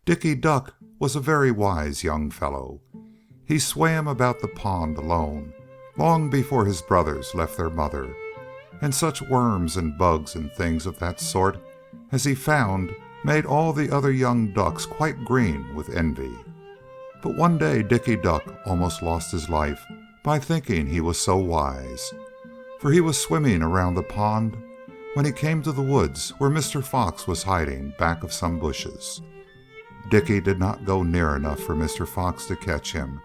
Dicky Duck was a very wise young fellow. He swam about the pond alone, long before his brothers left their mother, and such worms and bugs and things of that sort as he found made all the other young ducks quite green with envy. But one day Dicky Duck almost lost his life by thinking he was so wise, for he was swimming around the pond when he came to the woods where Mr. Fox was hiding back of some bushes. Dicky did not go near enough for Mr. Fox to catch him,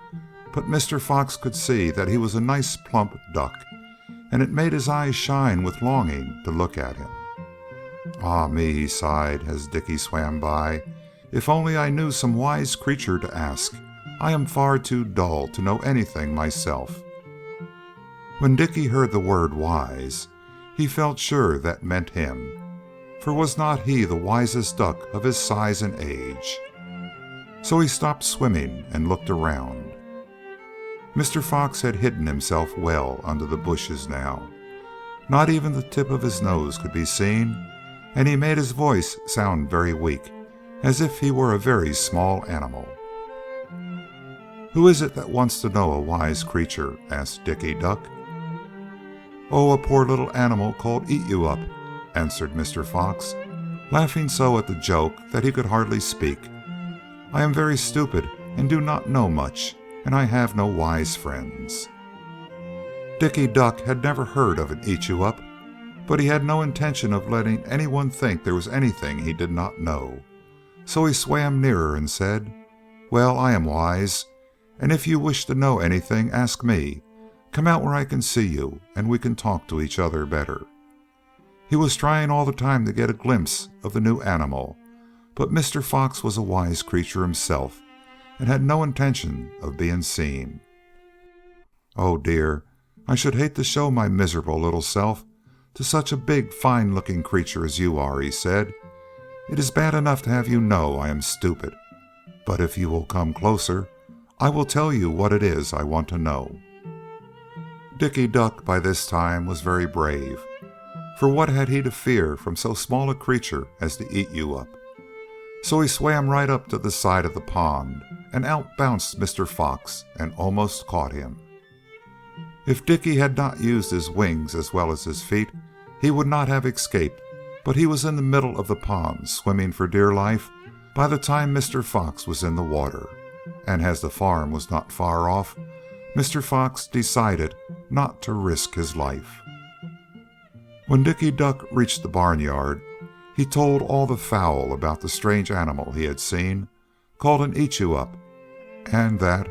but Mr. Fox could see that he was a nice plump duck, and it made his eyes shine with longing to look at him. "Ah me," he sighed as Dicky swam by, "if only I knew some wise creature to ask. I am far too dull to know anything myself." When Dicky heard the word wise, he felt sure that meant him, for was not he the wisest duck of his size and age? So he stopped swimming and looked around. Mr. Fox had hidden himself well under the bushes now. Not even the tip of his nose could be seen, and he made his voice sound very weak, as if he were a very small animal. "Who is it that wants to know a wise creature?" asked Dicky Duck. "Oh, a poor little animal called Eat-you-up," answered Mr. Fox, laughing so at the joke that he could hardly speak. "I am very stupid and do not know much, and I have no wise friends." Dicky Duck had never heard of an Eat-you-up, but he had no intention of letting anyone think there was anything he did not know. So he swam nearer and said, "Well, I am wise, and if you wish to know anything, ask me. Come out where I can see you, and we can talk to each other better." He was trying all the time to get a glimpse of the new animal, but Mr. Fox was a wise creature himself, and had no intention of being seen. "Oh dear, I should hate to show my miserable little self to such a big, fine-looking creature as you are," he said. "It is bad enough to have you know I am stupid, but if you will come closer, I will tell you what it is I want to know." Dicky Duck by this time was very brave, for what had he to fear from so small a creature as the Eat-you-up? So he swam right up to the side of the pond, and out bounced Mr. Fox and almost caught him. If Dicky had not used his wings as well as his feet, he would not have escaped, but he was in the middle of the pond, swimming for dear life, by the time Mr. Fox was in the water, and as the farm was not far off, Mr. Fox decided not to risk his life. When Dicky Duck reached the barnyard, he told all the fowl about the strange animal he had seen, called an Eat-you-up, and that,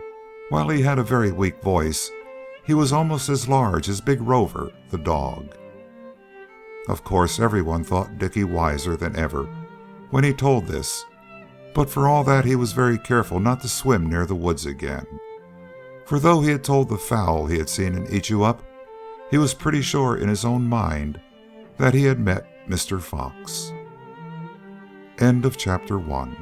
while he had a very weak voice, he was almost as large as big Rover, the dog. Of course, everyone thought Dicky wiser than ever when he told this, but for all that he was very careful not to swim near the woods again. For though he had told the fowl he had seen an Eat-you-up, he was pretty sure in his own mind that he had met Mr. Fox. End of chapter 1.